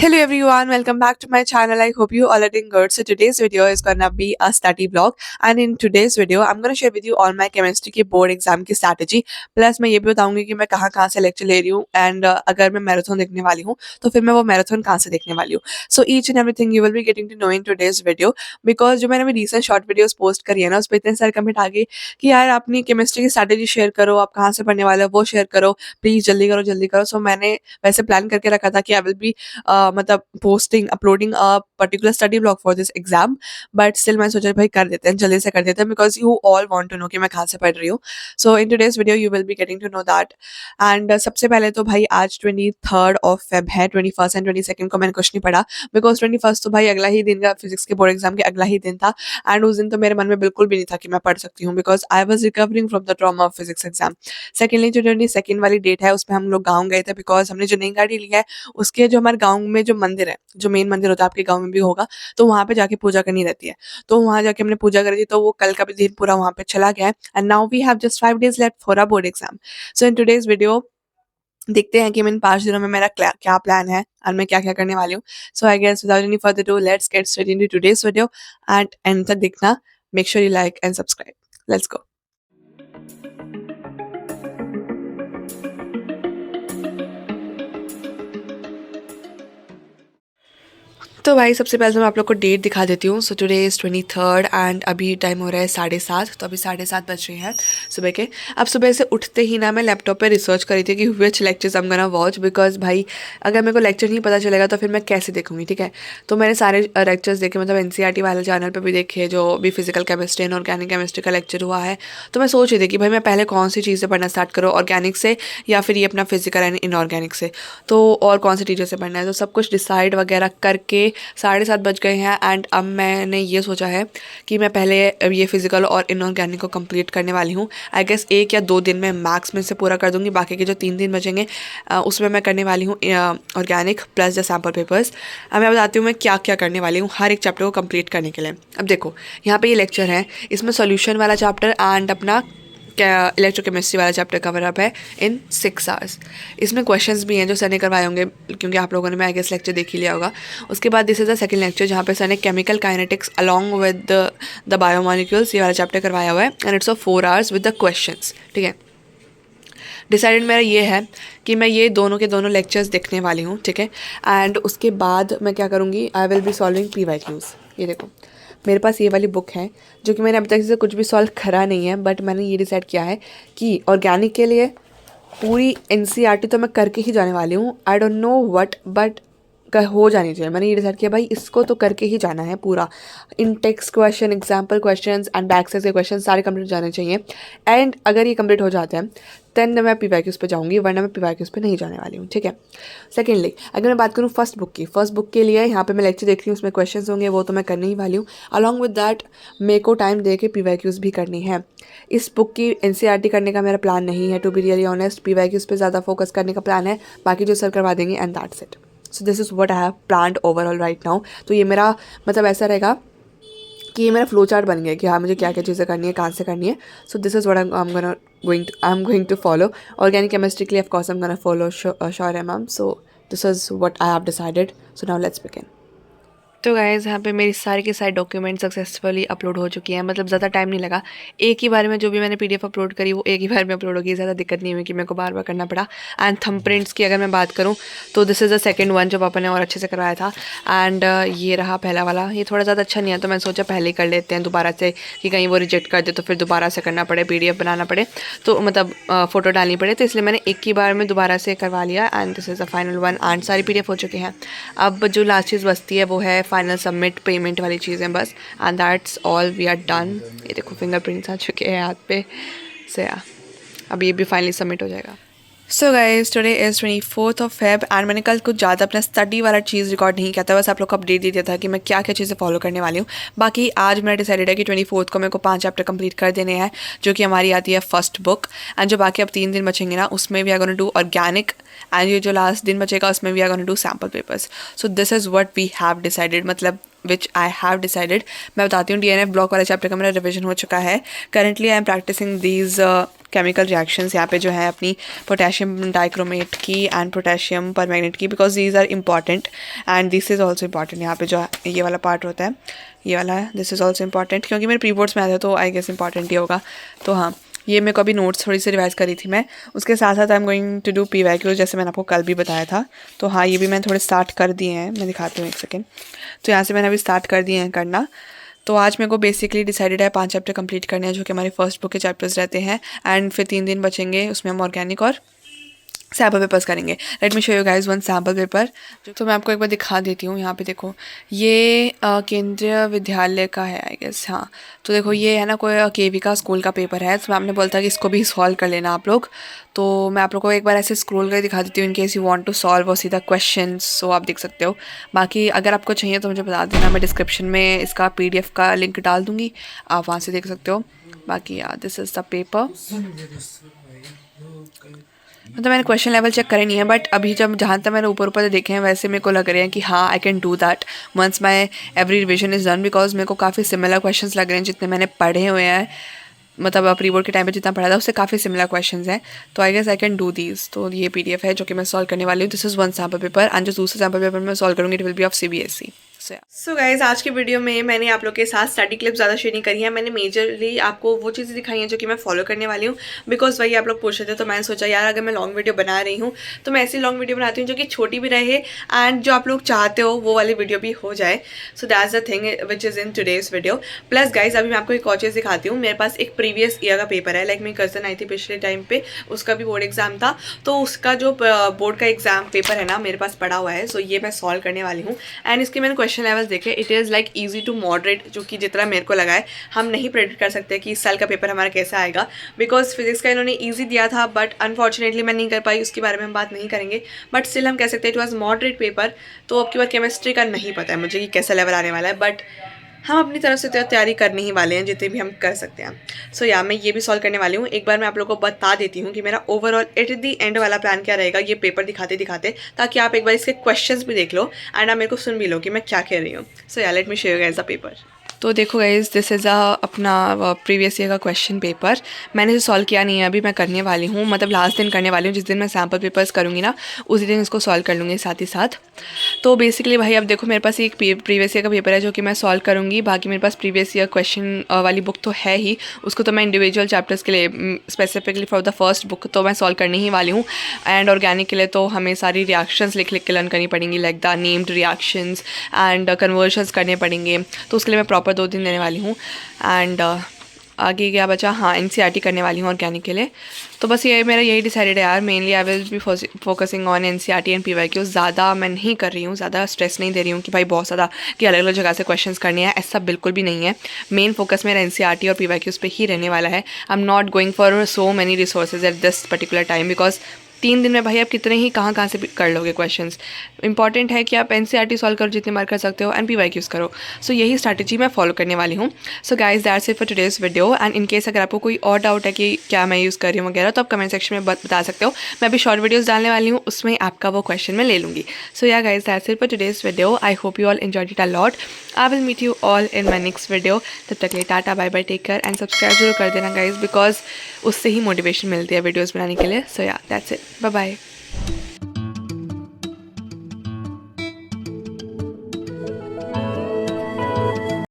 Hello everyone, welcome back to my channel. I hope you all are doing good. So today's video is gonna be a study vlog, and in today's video I'm gonna share with you all my chemistry की board exam की strategy. Plus मैं ये भी बताऊंगी कि मैं कहाँ कहाँ से lecture ले रही हूँ and अगर मैं marathon देखने वाली हूँ तो फिर मैं वो marathon कहाँ से देखने वाली हूँ. So each and everything you will be getting to know in today's video, because जो मैंने अभी recent short videos post करी है ना, उस पर इतने सारे कमेंट आ गए कि यार अपनी chemistry की strategy शेयर करो, आप कहाँ से पढ़ने वाले हो वो शेयर करो, प्लीज़ जल्दी करो जल्दी करो. सो मैंने वैसे प्लान करके रखा था कि आई विल बी मतलब posting uploading a particular study blog for this exam, but still मैं सोचा भाई कर देते हैं, जल्दी से कर देते हैं, because you all want to know कि मैं कहाँ से पढ़ रही हूँ. So in today's video you will be getting to know that. And सबसे पहले तो भाई आज 23rd है, 21st एंड 22nd को मैंने कुछ नहीं पढ़ा, बिकॉज 21st तो भाई अगला ही दिन का फिजिक्स के बोर्ड एग्जाम के अगला ही दिन था. एंड उस दिन तो मेरे मन में बिल्कुल भी नहीं था कि मैं पढ़ सकती हूँ, because I was recovering from the trauma of physics exam. Secondly जो 22nd वाली डेट है उसमें हम लोग गाँव गए थे, बिकॉज हमने जो नई गाड़ी लिया है उसके जो हमारे गाँव में जो मंदिर है, जो मेन मंदिर होता है आपके गाँव में भी होगा, तो वहाँ पे जाके पूजा करनी रहती है. तो वहाँ जाके हमने पूजा करी थी, तो वो कल का भी दिन पूरा वहाँ पे चला गया है. And now we have just 5 days left for a board exam. So in today's video देखते हैं कि इन 5 दिनों में मेरा क्या प्लान है और मैं क्या क्या करने वाली हूँ. So I guess without any further do let's get straight into today's video and end तक देखना. Make sure you like and subscribe. Let's go. तो भाई सबसे पहले तो मैं आप लोग को डेट दिखा देती हूँ. So today is 23rd and अभी टाइम हो रहा है 7:30. तो अभी 7:30 बज रहे हैं सुबह के. अब सुबह से उठते ही ना मैं लैपटॉप पे रिसर्च करी थी कि which lectures I am gonna watch, because भाई अगर मेरे को लेक्चर नहीं पता चलेगा तो फिर मैं कैसे देखूँगी. ठीक है, तो मैंने सारे लेक्चर्स देखे, मतलब NCERT वाले चैनल पर भी देखे, जो भी physical chemistry and organic chemistry का लेक्चर हुआ है. तो मैं सोच रही थी कि भाई मैं पहले कौन सी चीज़ से पढ़ना स्टार्ट करूँ, ऑर्गेनिक से या फिर ये अपना फिजिकल एंड इनऑर्गेनिक से, तो और कौन से टीचर से पढ़ना है. तो सब कुछ डिसाइड वगैरह करके 7:30 बज गए हैं. एंड अब मैंने ये सोचा है कि मैं पहले ये फिजिकल और इनऑर्गेनिक को कंप्लीट करने वाली हूँ. आई गेस 1 या 2 दिन में मैक्स में से पूरा कर दूंगी. बाकी के जो 3 दिन बचेंगे उसमें मैं करने वाली हूँ organic plus the sample papers. अब मैं बताती हूँ मैं क्या क्या करने वाली हूँ हर एक चैप्टर को कंप्लीट करने के लिए. अब देखो यहाँ पे ये लेक्चर है, इसमें सोल्यूशन वाला चैप्टर एंड अपना क्या इलेक्ट्रोकेमिस्ट्री वाला चैप्टर कवर अप है इन 6 hours. इसमें क्वेश्चंस भी हैं जो सर ने करवाए होंगे, क्योंकि आप लोगों ने मैं आई गेस लेक्चर देख ही लिया होगा. उसके बाद this is the second lecture जहाँ पे सर ने chemical kinetics along with the biomolecules ये वाला चैप्टर करवाया हुआ है, and it's of 4 hours with the questions. ठीक है, डिसाइडेड मेरा ये है कि मैं ये दोनों के दोनों लेक्चर्स देखने वाली हूँ. ठीक है, एंड उसके बाद मैं क्या करूँगी, I will be solving PYQs. ये देखो मेरे पास ये वाली बुक है, जो कि मैंने अभी तक से कुछ भी सॉल्व करा नहीं है, बट मैंने ये डिसाइड किया है कि ऑर्गेनिक के लिए पूरी NCERT तो मैं करके ही जाने वाली हूँ. I don't know what, but हो जानी चाहिए. मैंने ये डिसाइड किया भाई इसको तो करके ही जाना है पूरा. In text question, example question and back से क्वेश्चन सारे कंप्लीट जाने चाहिए. एंड अगर ये कंप्लीट हो जाते हैं देन मैं PYQs पे जाऊँगी, वरना मैं PYQs पे नहीं जाने वाली हूँ. ठीक है. सेकेंडली अगर मैं बात करूँ फर्स्ट बुक के लिए, यहाँ पे मैं लेक्चर देख रही हूँ, उसमें क्वेश्चंस होंगे, वो तो मैं करने ही वाली हूँ. अलॉन्ग विद दैट मेरे को टाइम दे के PYQs भी करनी है. इस बुक की NCERT करने का मेरा प्लान नहीं है, to be really honest. PYQs पे ज़्यादा फोकस करने का प्लान है, बाकी जो सर करवा देंगे and that's it. So this is what I have planned overall right now. तो ये मेरा मतलब ऐसा रहेगा कि ये मेरा फ्लो चार्ट बन गया कि हाँ मुझे क्या क्या चीज़ें करनी है, कहाँ से करनी है. So this is what I am going to follow. Organic chemistry के लिए of course I am gonna follow sure ma'am. So this is what I have decided. So now let's begin. तो गाइज़ यहाँ पे मेरी सारी के सारे document successfully upload हो चुकी हैं, मतलब ज़्यादा टाइम नहीं लगा. एक ही बार में जो भी मैंने PDF अपलोड करी वो एक ही बार में अपलोड होगी, ज़्यादा दिक्कत नहीं हुई कि मेरे को बार बार करना पड़ा. एंड थंबप्रिंट्स की अगर मैं बात करूँ तो this is the second one जो पापा ने और अच्छे से करवाया था. एंड ये रहा पहला वाला. ये थोड़ा ज़्यादा अच्छा नहीं है, तो मैंने सोचा पहले ही कर लेते हैं दोबारा से, कि कहीं वो रिजेक्ट कर दे तो फिर दोबारा से करना पड़े, PDF बनाना पड़े, तो मतलब फ़ोटो डालनी पड़े. तो इसलिए मैंने एक ही बार में दोबारा से करवा लिया. And this is the final one. And सारी PDF हो चुके हैं. अब जो लास्ट चीज़ बचती है वो है फाइनल सबमिट, पेमेंट वाली चीज़ें बस. And that's all, we are done. ये देखो फिंगरप्रिंट्स आ चुके हैं हाथ पे से. अब ये भी फाइनली सबमिट हो जाएगा. So guys today is 24th of Feb and मैंने कल कुछ ज़्यादा अपना स्टडी वाला चीज़ रिकॉर्ड नहीं किया था, बस आप लोग को अपडेट दे दिया था कि मैं क्या क्या चीज़ें फॉलो करने वाली हूँ. बाकी आज मेरा डिसाइडेड है कि 24th को मेरे को 5 चैप्टर कंप्लीट कर देने हैं, जो कि हमारी आती है फर्स्ट बुक. एंड जो बाकी अब 3 दिन बचेंगे ना, उसमें we are gonna do organic, and ये जो लास्ट दिन बचेगा उसमें we are gonna do sample papers. So this is what we have decided, मतलब विच आई हैव डिसाइडेड. मैं बताती हूँ DNF ब्लॉक वाले चैप्टर का मेरा रिविजन हो चुका है. Currently I am practicing these chemical reactions यहाँ पे जो है अपनी पोटेशियम डाइक्रोमेट की एंड पोटेशियम परमैंगनेट की, because these are important and this is also important. यहाँ पे जो ये वाला पार्ट होता है, ये वाला है, दिस इज़ ऑल्सो इंपॉर्टेंट, क्योंकि मेरे प्री बोर्ड्स में आया था तो आई गेस इंपॉर्टेंट ही होगा। तो हाँ, ये मेरे को अभी नोट्स थोड़ी सी रिवाइज करी थी मैं। उसके साथ साथ I am going to do PYQ, जैसे मैंने आपको कल भी बताया था। तो हाँ, ये भी मैंने थोड़े स्टार्ट कर दिए हैं, मैं दिखाती हूँ एक सेकेंड। तो यहाँ से मैंने अभी स्टार्ट कर दिए हैं करना। तो आज मेरे को बेसिकली डिसाइडेड है 5 चैप्टर कंप्लीट करने हैं, जो कि हमारी फर्स्ट बुक के चैप्टर्स रहते हैं। एंड फिर 3 दिन बचेंगे, उसमें हम ऑर्गेनिक और सैम्पल पेपर्स करेंगे। Let me show you guys one sample paper. तो मैं आपको एक बार दिखा देती हूँ। यहाँ पे देखो, ये केंद्रीय विद्यालय का है आई गेस। हाँ, तो देखो ये है ना कोई KV का स्कूल का पेपर है। तो मैम ने बोला था कि इसको भी सॉल्व कर लेना आप लोग। तो मैं आप लोग को एक बार ऐसे स्क्रॉल कर दिखा देती हूँ, in case you want to solve और सीधा क्वेश्चन, सो आप देख सकते हो। बाकी अगर आपको चाहिए तो मुझे बता देना, मैं डिस्क्रिप्शन में इसका PDF का लिंक डाल दूँगी, आप वहाँ से देख सकते हो। बाकी यार दिस इज़ द पेपर। मतलब मैंने क्वेश्चन लेवल चेक करे नहीं है, बट अभी जब जहाँ तक मैंने ऊपर ऊपर देखे हैं वैसे मेरे को लग रहे हैं कि हाँ I can do that once my every revision is done, because मेरे को काफ़ी सिमिलर क्वेश्चंस लग रहे हैं जितने मैंने पढ़े हुए हैं। मतलब प्री बोर्ड के टाइम पे जितना पढ़ा था उससे काफ़ी सिमिलर क्वेश्चंस हैं। तो I guess I can do these. तो ये PDF है जो कि मैं सॉल्व करने वाली हूँ। This is one sample paper and जो दूसरा सैम्पल पेपर मैं सॉल्व करूँगी it will be of CBSE। So guys, आज के वीडियो में मैंने आप लोग के साथ स्टडी क्लिप ज़्यादा शेयर नहीं करी है। मैंने मेजरली आपको वो चीज़ें दिखाई हैं जो कि मैं फॉलो करने वाली हूँ, बिकॉज वही आप लोग पूछ रहे थे। तो मैंने सोचा यार अगर मैं लॉन्ग वीडियो बना रही हूँ तो मैं ऐसी लॉन्ग वीडियो बनाती हूँ जो कि छोटी भी रहे एंड जो आप लोग चाहते हो वो वाली वीडियो भी हो जाए। So that's the thing which is in today's video. Plus guys, अभी मैं आपको एक और चीज़ दिखाती हूँ। मेरे पास एक प्रीवियस ईयर का पेपर है, लाइक मेरी कज़न आई थी पिछले टाइम पे, उसका भी बोर्ड एग्जाम था। तो उसका जो बोर्ड का एग्जाम पेपर है ना मेरे पास पड़ा हुआ है। सो ये मैं सॉल्व करने वाली हूँ एंड इसके मैंने क्वेश्चन लेवल्स देखे। It is like easy to moderate, जो कि जितना मेरे को लगा है। हम नहीं प्रेडिक्ट कर सकते कि इस साल का पेपर हमारा कैसा आएगा, बिकॉज फिजिक्स का इन्होंने ईजी दिया था बट अनफॉर्चुनेटली मैं नहीं कर पाई, उसके बारे में हम बात नहीं करेंगे। बट स्टिल हम कह सकते हैं इट वॉज मॉडरेट पेपर। तो अब की बार केमिस्ट्री का नहीं पता है मुझे कि कैसा लेवल आने वाला है, बट हम अपनी तरफ से तैयारी करने ही वाले हैं जितने भी हम कर सकते हैं। सो या मैं ये भी सॉल्व करने वाली हूँ। एक बार मैं आप लोगों को बता देती हूँ कि मेरा ओवरऑल एट द एंड वाला प्लान क्या रहेगा, ये पेपर दिखाते दिखाते, ताकि आप एक बार इसके क्वेश्चंस भी देख लो एंड आप मेरे को सुन भी लो कि मैं क्या कह रही हूँ। सो या let me share guys the paper. तो देखो गाइज, दिस इज़ अपना प्रीवियस ईयर का क्वेश्चन पेपर। मैंने जो सॉल्व किया नहीं है अभी, मैं करने वाली हूँ, मतलब लास्ट दिन करने वाली हूँ। जिस दिन मैं सैम्पल पेपर्स करूँगी ना उसी दिन इसको सॉल्व कर लूँगी साथ ही साथ। तो बेसिकली भाई अब देखो मेरे पास एक प्रीवियस ईयर का पेपर है जो कि मैं सॉल्व करूँगी। बाकी मेरे पास प्रीवियस ईयर क्वेश्चन वाली बुक तो है ही, उसको तो मैं इंडिविजुअल चैप्टर्स के लिए specifically for the first book तो मैं सॉल्व करने ही वाली हूँ। एंड ऑर्गेनिक के लिए तो हमें सारी रिएक्शंस लिख लिख के लर्न करनी पड़ेंगी, like the named reactions and convergence करने पड़ेंगे। तो उसके लिए मैं प्रॉपर 2 दिन देने वाली हूँ। एंड आगे क्या बचा, हाँ NCERT करने वाली हूँ ऑर्गेनिक के लिए। तो बस ये मेरा यही डिसाइडेड है यार। Mainly I will be focusing on NCERT and PYQ। ज़्यादा मैं नहीं कर रही हूँ, ज़्यादा स्ट्रेस नहीं दे रही हूँ कि भाई बहुत ज़्यादा कि अलग अलग जगह से क्वेश्चंस करने हैं, ऐसा बिल्कुल भी नहीं है। मेन फोकस मेरा NCERT और PYQs पे ही रहने वाला है। I am not going for so many resources at this particular time, because 3 दिन में भाई आप कितने ही कहाँ से कर लोगे क्वेश्चंस। इंपॉर्टेंट है कि आप NCERT सॉल्व करो जितने बार कर सकते हो एंड PYQs करो। सो यही स्ट्रैटेजी मैं फॉलो करने वाली हूँ। So guys that's it for today's video. And in case अगर आपको कोई और डाउट है कि क्या मैं यूज़ कर रही हूँ वगैरह, तो आप कमेंट सेक्शन में बता सकते हो। मैं अभी शॉर्ट वीडियोज़ डालने वाली हूँ, उसमें आपका वो क्वेश्चन मैं ले लूँगी। So yeah guys that's it for today's video. I hope you all enjoyed it a lot. I will meet you all in my next video. तब तक के लिए tata bye bye, take care and subscribe जरूर कर देना guys, because उससे ही motivation मिलती है वीडियोज़ बनाने के लिए। सो या दैट्स इट, बाय बाय।